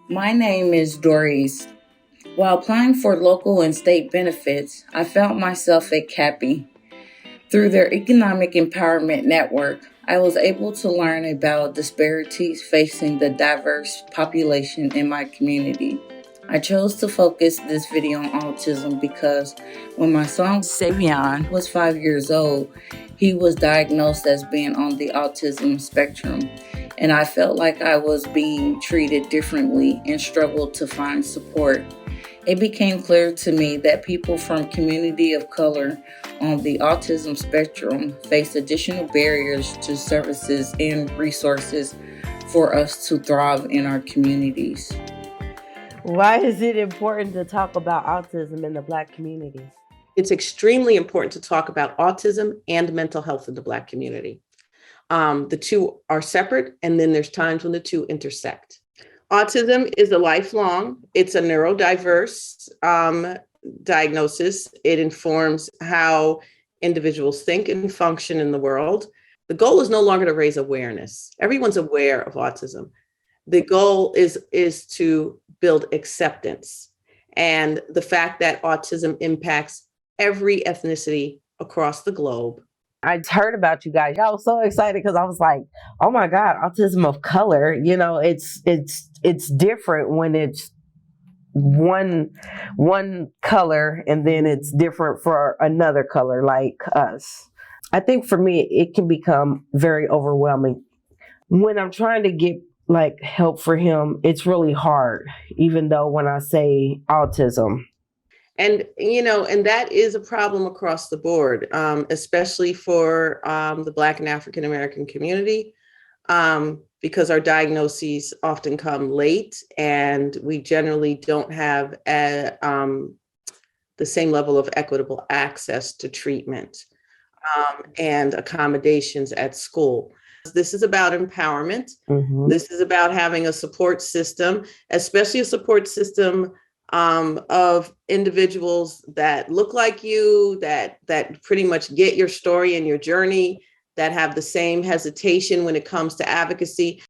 My name is Doreese. While applying for local and state benefits, I found myself at CAPI. Through their Economic Empowerment Network, I was able to learn about disparities facing the diverse population in my community. I chose to focus this video on autism because when my son Savion was 5 years old, he was diagnosed as being on the autism spectrum, and I felt like I was being treated differently and struggled to find support. It became clear to me that people from community of color on the autism spectrum face additional barriers to services and resources for us to thrive in our communities. Why is it important to talk about autism in the Black community? It's extremely important to talk about autism and mental health in the Black community. The two are separate, and then there's times when the two intersect. Autism is a lifelong, it's a neurodiverse diagnosis. It informs how individuals think and function in the world. The goal is no longer to raise awareness. Everyone's aware of autism. The goal is to build acceptance. And the fact that autism impacts every ethnicity across the globe. I heard about you guys. I was so excited because I was like, oh my God, autism of color. You know, it's different when it's one color and then it's different for another color like us. I think for me, it can become very overwhelming. When I'm trying to get like help for him, it's really hard, even though when I say autism. And, and that is a problem across the board, especially for the Black and African American community, because our diagnoses often come late and we generally don't have the same level of equitable access to treatment and accommodations at school. This is about empowerment. Mm-hmm. This is about having a support system, especially a support system of individuals that look like you, that pretty much get your story and your journey, that have the same hesitation when it comes to advocacy.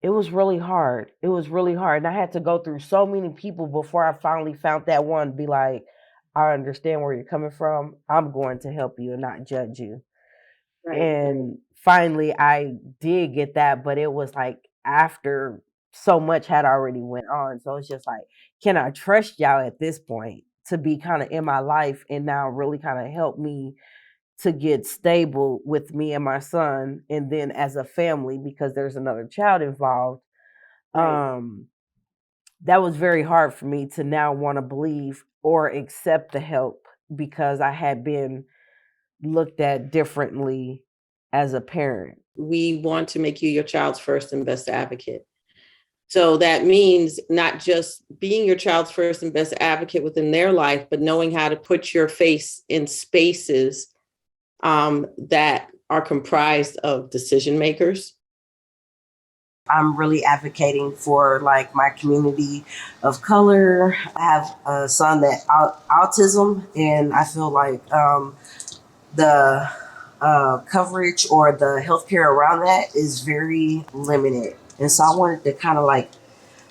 It was really hard. It was really hard. And I had to go through so many people before I finally found that one to be like, I understand where you're coming from. I'm going to help you and not judge you. Right. And finally I did get that, but it was like after so much had already went on. So it's just like, can I trust y'all at this point to be kind of in my life and now really kind of help me to get stable with me and my son, and then as a family, because there's another child involved. Right. That was very hard for me to now want to believe or accept the help because I had been looked at differently as a parent. We want to make you your child's first and best advocate. So that means not just being your child's first and best advocate within their life, but knowing how to put your face in spaces that are comprised of decision makers. I'm really advocating for like my community of color. I have a son that autism, and I feel like the coverage or the healthcare around that is very limited. And so I wanted to kind of like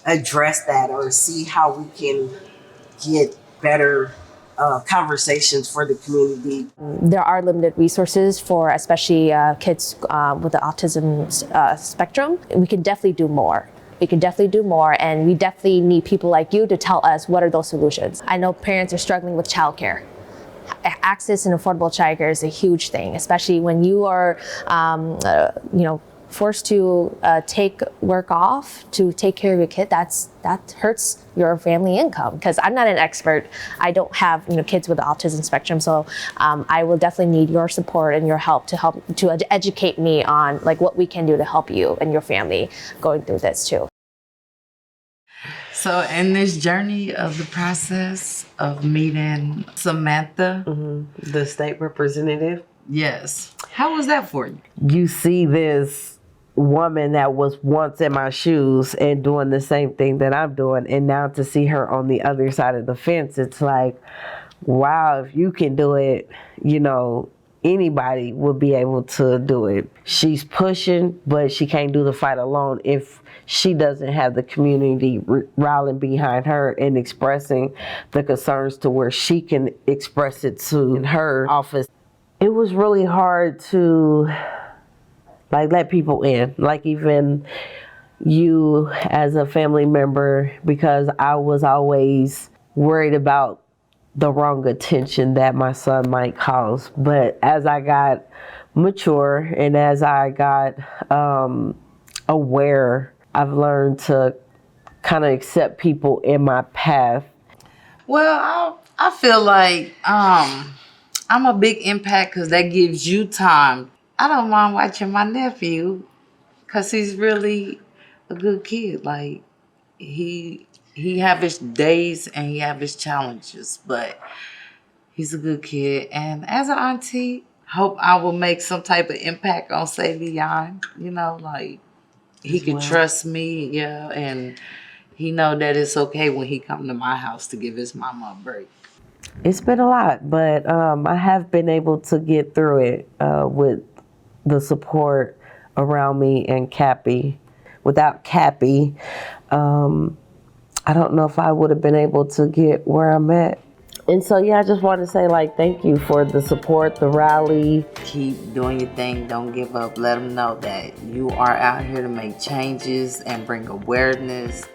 address that or see how we can get better conversations for the community. There are limited resources for especially kids with the autism spectrum. We can definitely do more. We can definitely do more, and we definitely need people like you to tell us what are those solutions. I know parents are struggling with childcare. Access and affordable childcare is a huge thing, especially when you are, forced to take work off to take care of your kid. That hurts your family income. Because I'm not an expert, I don't have kids with the autism spectrum, so I will definitely need your support and your help to educate me on like what we can do to help you and your family going through this too. So in this journey of the process of meeting Samantha, the state representative, yes, how was that for you? You see this woman that was once in my shoes and doing the same thing that I'm doing, and now to see her on the other side of the fence, it's like, wow, if you can do it, anybody would be able to do it. She's pushing, but she can't do the fight alone if she doesn't have the community rallying behind her and expressing the concerns to where she can express it to in her office. It was really hard to let people in, even you as a family member, because I was always worried about the wrong attention that my son might cause. But as I got mature and as I got aware, I've learned to kind of accept people in my path. Well, I feel like I'm a big impact because that gives you time. I don't mind watching my nephew because he's really a good kid. Like, he have his days and he have his challenges, but he's a good kid. And as an auntie, hope I will make some type of impact on Savion. He can trust me, yeah, and he know that it's okay when he come to my house to give his mama a break. It's been a lot, but I have been able to get through it with the support around me and CAPI. Without CAPI, I don't know if I would have been able to get where I'm at. And so, I just want to say, thank you for the support, the rally. Keep doing your thing. Don't give up. Let them know that you are out here to make changes and bring awareness.